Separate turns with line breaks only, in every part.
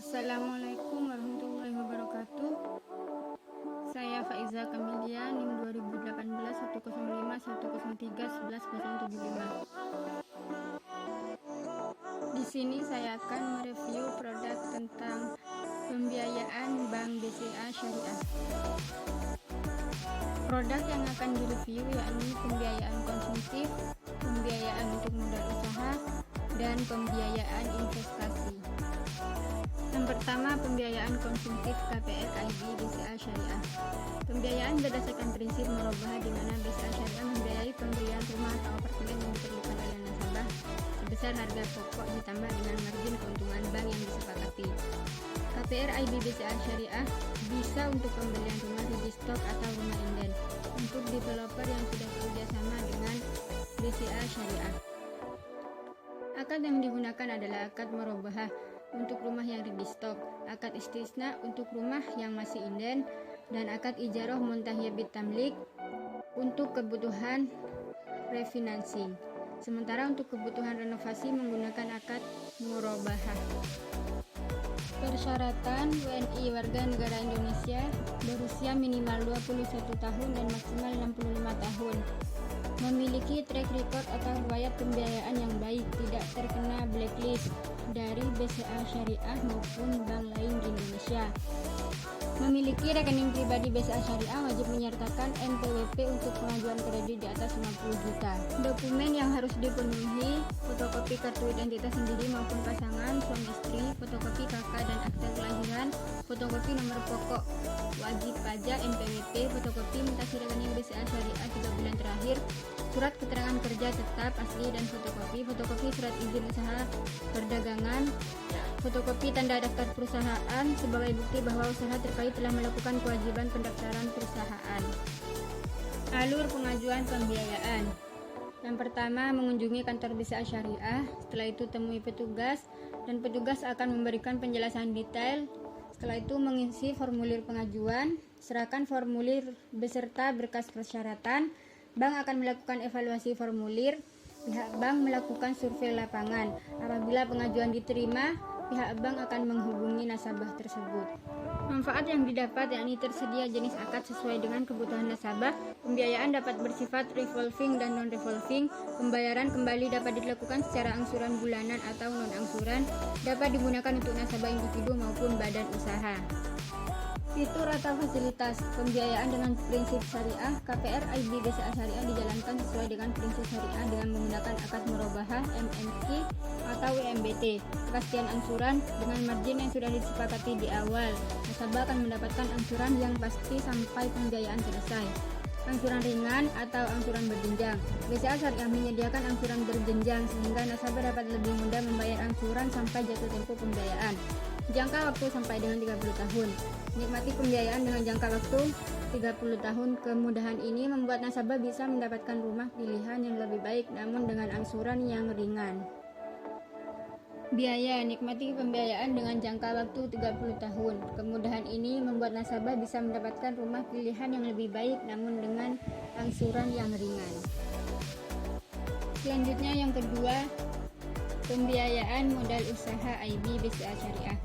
Assalamualaikum warahmatullahi wabarakatuh. Saya Faiza Kamilia, NIM 2018 105 103 11075. Di sini saya akan mereview produk tentang pembiayaan Bank BCA Syariah. Produk yang akan direview yakni pembiayaan konsumtif, pembiayaan untuk modal usaha, dan pembiayaan investasi. Yang pertama, pembiayaan konsumtif KPR IB BCA Syariah. Pembiayaan berdasarkan prinsip murabahah di mana BCA Syariah membiayai pembelian rumah atau apartemen yang diperlukan oleh nasabah sebesar harga pokok ditambah dengan margin keuntungan bank yang disepakati. KPR IB BCA Syariah bisa untuk pembelian rumah ready stock atau rumah inden untuk developer yang sudah bekerjasama dengan BCA Syariah. Akad yang digunakan adalah akad murabahah untuk rumah yang ready stock, akad istisna untuk rumah yang masih inden, dan akad ijarah muntahiyah bit tamlik untuk kebutuhan refinancing. Sementara untuk kebutuhan renovasi menggunakan akad murabahah. Persyaratan WNI warga negara Indonesia berusia minimal 21 tahun dan maksimal 65 tahun. Memiliki track record atau riwayat pembiayaan yang baik, tidak terkena blacklist dari BCA Syariah maupun bank lain di Indonesia. Memiliki rekening pribadi BCA Syariah wajib menyertakan NPWP untuk pengajuan kredit di atas 50 juta. Dokumen yang harus dipenuhi: fotokopi kartu identitas sendiri maupun pasangan, suami istri, fotokopi KK dan akta kelahiran, fotokopi nomor pokok wajib pajak NPWP, fotokopi mutasi rekening BCA Syariah 3 bulan terakhir, surat keterangan kerja tetap asli dan fotokopi surat izin usaha perdagangan, fotokopi tanda daftar perusahaan sebagai bukti bahwa usaha terkait telah melakukan kewajiban pendaftaran perusahaan. Alur pengajuan pembiayaan. Yang pertama, mengunjungi kantor BCA Syariah, setelah itu temui petugas dan petugas akan memberikan penjelasan detail. Setelah itu mengisi formulir pengajuan, serahkan formulir beserta berkas persyaratan. Bank akan melakukan evaluasi formulir. Pihak bank melakukan survei lapangan. Apabila pengajuan diterima, pihak bank akan menghubungi nasabah tersebut. Manfaat yang didapat yakni tersedia jenis akad sesuai dengan kebutuhan nasabah, pembiayaan dapat bersifat revolving dan non-revolving, pembayaran kembali dapat dilakukan secara angsuran bulanan atau non-angsuran, dapat digunakan untuk nasabah individu maupun badan usaha. Fitur atau fasilitas pembiayaan dengan prinsip syariah. KPR IB BCA Syariah dijalankan sesuai dengan prinsip syariah dengan menggunakan akad murabahah MMQ atau WMBT. Kepastian angsuran dengan margin yang sudah disepakati di awal. Nasabah akan mendapatkan angsuran yang pasti sampai pembiayaan selesai. Angsuran ringan atau angsuran berjenjang. BCA Syariah menyediakan angsuran berjenjang sehingga nasabah dapat lebih mudah membayar angsuran sampai jatuh tempo pembiayaan. Jangka waktu sampai dengan 30 tahun. Nikmati pembiayaan dengan jangka waktu 30 tahun. Kemudahan ini membuat nasabah bisa mendapatkan rumah pilihan yang lebih baik namun dengan angsuran yang ringan. Biaya. Nikmati pembiayaan dengan jangka waktu 30 tahun. Kemudahan ini membuat nasabah bisa mendapatkan rumah pilihan yang lebih baik namun dengan angsuran yang ringan. Selanjutnya yang kedua, pembiayaan modal usaha IB BCA Syariah.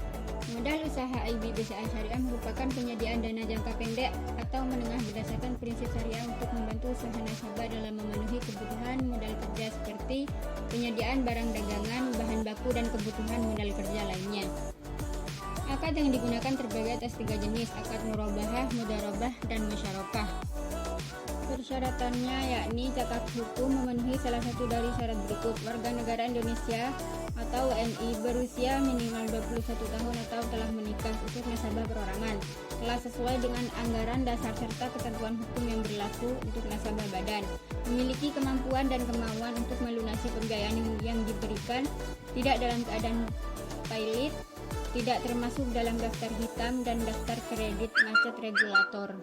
Modal usaha IB BCA Syariah merupakan penyediaan dana jangka pendek atau menengah berdasarkan prinsip syariah untuk membantu usaha nasabah dalam memenuhi kebutuhan modal kerja seperti penyediaan barang dagangan, bahan baku, dan kebutuhan modal kerja lainnya. Akad yang digunakan terbagi atas 3 jenis: akad murabahah, mudharabah, dan musyarakah. Persyaratannya yakni cacat hukum memenuhi salah satu dari syarat berikut: warga negara Indonesia atau WNI, berusia minimal 21 tahun atau telah menikah untuk nasabah perorangan, telah sesuai dengan anggaran dasar serta ketentuan hukum yang berlaku untuk nasabah badan, memiliki kemampuan dan kemauan untuk melunasi pembiayaan yang diberikan, tidak dalam keadaan pailit, tidak termasuk dalam daftar hitam dan daftar kredit macet regulator.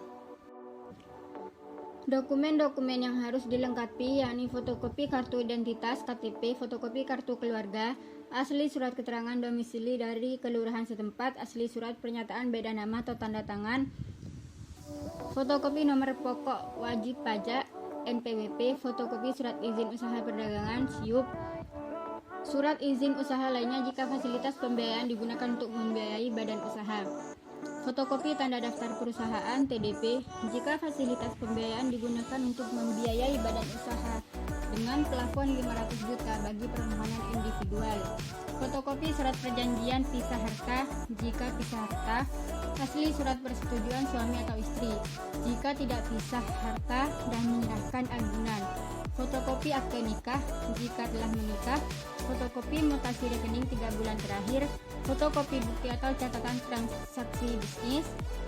Dokumen-dokumen yang harus dilengkapi yakni fotokopi kartu identitas KTP, fotokopi kartu keluarga, asli surat keterangan domisili dari kelurahan setempat, asli surat pernyataan beda nama atau tanda tangan, fotokopi nomor pokok wajib pajak NPWP, fotokopi surat izin usaha perdagangan SIUP, Surat izin usaha lainnya jika fasilitas pembiayaan digunakan untuk membiayai badan usaha. Fotokopi tanda daftar perusahaan (TDP) jika fasilitas pembiayaan digunakan untuk membiayai badan usaha dengan plafon 500 juta bagi permohonan individual. Fotokopi surat perjanjian pisah harta jika pisah harta, asli surat persetujuan suami atau istri jika tidak pisah harta dan menyerahkan agunan. Fotokopi akte nikah jika telah menikah, fotokopi mutasi rekening 3 bulan terakhir, fotokopi bukti atau catatan transaksi bisnis,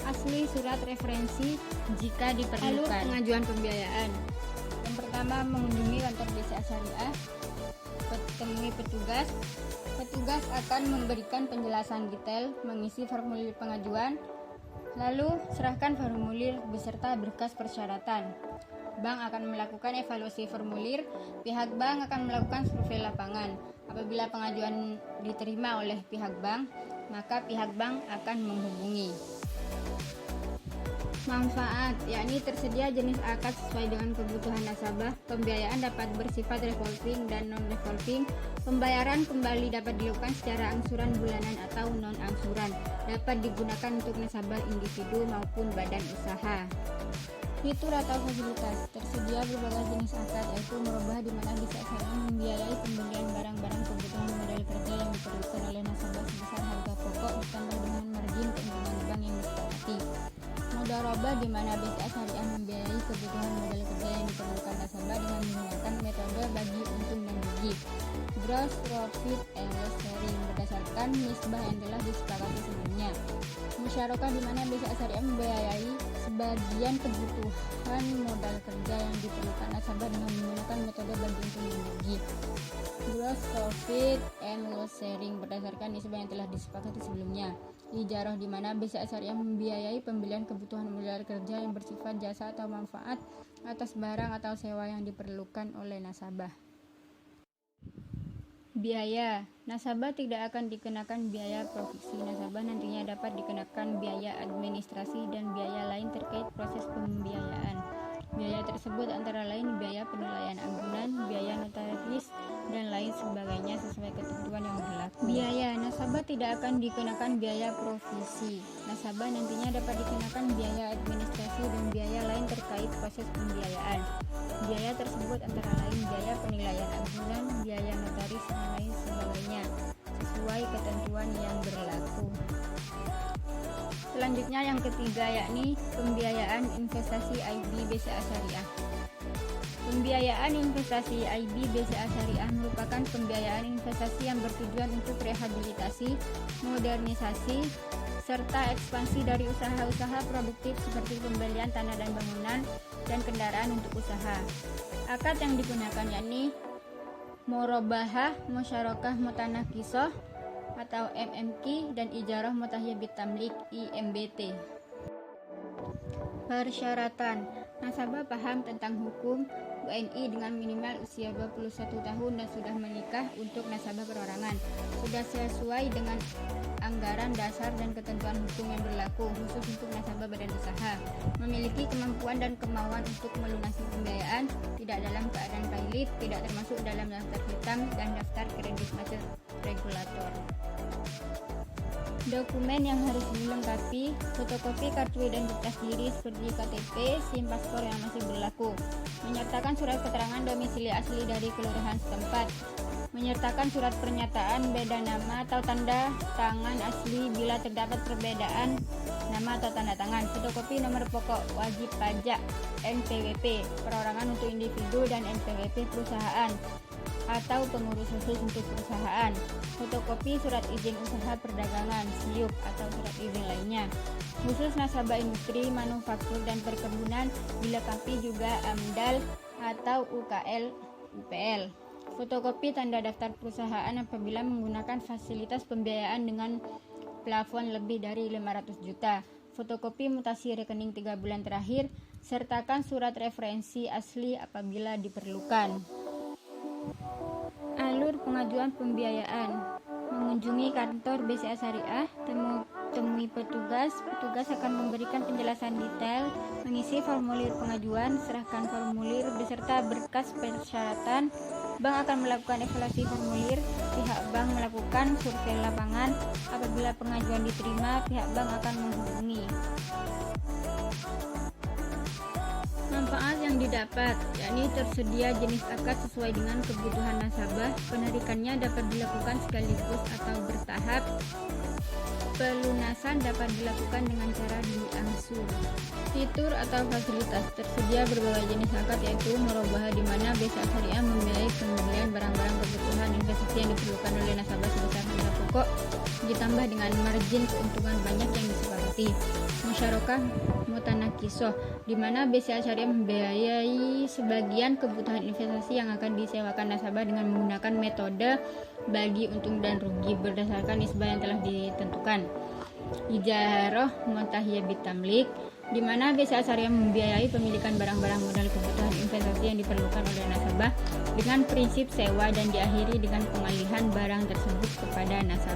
asli surat referensi jika diperlukan. Alur pengajuan pembiayaan. Yang pertama, mengunjungi kantor BCA Syariah, temui petugas. Petugas akan memberikan penjelasan detail, mengisi formulir pengajuan, lalu serahkan formulir beserta berkas persyaratan. Bank akan melakukan evaluasi formulir, pihak bank akan melakukan survei lapangan. Apabila pengajuan diterima oleh pihak bank, maka pihak bank akan menghubungi. Manfaat, yakni tersedia jenis akad sesuai dengan kebutuhan nasabah, pembiayaan dapat bersifat revolving dan non-revolving, pembayaran kembali dapat dilakukan secara angsuran bulanan atau non-angsuran, dapat digunakan untuk nasabah individu maupun badan usaha. Fitur atau fasilitas, tersedia berbagai jenis akad, yaitu merubah di mana bisa saling membiayai pembelian barang-barang kebutuhan modal kerja yang diperlukan oleh nasabah sebesar harga pokok ditambah dengan margin keuntungan bank yang disepakati. Mudharabah di mana BCA Syariah membiayai kebutuhan modal kerja yang diperlukan nasabah dengan menggunakan metode bagi untung dan rugi. Gross profit and loss sharing berdasarkan nisbah yang telah disepakati sebelumnya. Musyarakah di mana BCA Syariah membiayai sebagian kebutuhan modal kerja yang diperlukan nasabah dengan menggunakan metode bagi untung dan rugi. Gross profit and loss sharing berdasarkan nisbah yang telah disepakati sebelumnya. Ijarah di mana BCA Syariah membiayai pembelian kebutuhan modal kerja yang bersifat jasa atau manfaat atas barang atau sewa yang diperlukan oleh nasabah. Biaya, nasabah tidak akan dikenakan biaya provisi. Nasabah nantinya dapat dikenakan biaya administrasi dan biaya lain terkait proses pembiayaan. Biaya tersebut antara lain biaya penilaian agunan, biaya notaris, dan lain sebagainya sesuai ketentuan yang berlaku. Biaya, nasabah tidak akan dikenakan biaya provisi. Nasabah nantinya dapat dikenakan biaya administrasi dan biaya lain terkait proses pembiayaan. Biaya tersebut antara lain biaya penilaian agunan, biaya notaris, dan lain sebagainya sesuai ketentuan yang berlaku. Selanjutnya yang ketiga, yakni pembiayaan investasi IB BCA Syariah. Pembiayaan investasi IB BCA Syariah merupakan pembiayaan investasi yang bertujuan untuk rehabilitasi, modernisasi, serta ekspansi dari usaha-usaha produktif seperti pembelian tanah dan bangunan dan kendaraan untuk usaha. Akad yang digunakan yakni Murabahah, Musyarakah Mutanakisoh atau MMQ, dan Ijarah Mutahyabit Tamlik IMBT. Persyaratan, nasabah paham tentang hukum WNI dengan minimal usia 21 tahun dan sudah menikah untuk nasabah perorangan, sudah sesuai dengan anggaran dasar dan ketentuan hukum yang berlaku khusus untuk nasabah badan usaha, memiliki kemampuan dan kemauan untuk melunasi pembiayaan, tidak dalam keadaan pilot, tidak termasuk dalam daftar hitam dan daftar kredit macet regulator. Dokumen yang harus dilengkapi: fotokopi kartu identitas diri seperti KTP, SIM, paspor yang masih berlaku, menyertakan surat keterangan domisili asli dari kelurahan setempat, menyertakan surat pernyataan beda nama atau tanda tangan asli bila terdapat perbedaan nama atau tanda tangan, fotokopi nomor pokok wajib pajak NPWP perorangan untuk individu dan NPWP perusahaan atau pengurus khusus untuk perusahaan, fotokopi surat izin usaha perdagangan SIUP atau surat izin lainnya khusus nasabah industri, manufaktur, dan perkebunan, dilengkapi juga AMDAL atau UKL UPL. Fotokopi tanda daftar perusahaan apabila menggunakan fasilitas pembiayaan dengan plafon lebih dari 500 juta. Fotokopi mutasi rekening 3 bulan terakhir, sertakan surat referensi asli apabila diperlukan. Alur pengajuan pembiayaan: mengunjungi kantor BCA Syariah, temui petugas akan memberikan penjelasan detail, mengisi formulir pengajuan, serahkan formulir beserta berkas persyaratan. Bank akan melakukan evaluasi formulir, pihak bank melakukan survei lapangan. Apabila pengajuan diterima, pihak bank akan menghubungi. Manfaat yang didapat, yakni tersedia jenis akad sesuai dengan kebutuhan nasabah. Penarikannya dapat dilakukan sekaligus atau bertahap. Pelunasan dapat dilakukan dengan cara diangsur. Fitur atau fasilitas, tersedia berbagai jenis akad yaitu murabahah, di mana BCA Syariah membiayai pembelian barang-barang kebutuhan investasi yang diperlukan oleh nasabah sebesar harga pokok, ditambah dengan margin keuntungan banyak yang disepakati. Musyarakah mutanakisoh, di mana BCA Syariah membiayai sebagian kebutuhan investasi yang akan disewakan nasabah dengan menggunakan metode bagi untung dan rugi berdasarkan nisbah yang telah ditentukan. Ijarah muntahiyah bitamlik, di mana BCA Syariah membiayai pemilikan barang-barang modal kebutuhan investasi yang diperlukan oleh nasabah dengan prinsip sewa dan diakhiri dengan pengalihan barang tersebut kepada nasabah.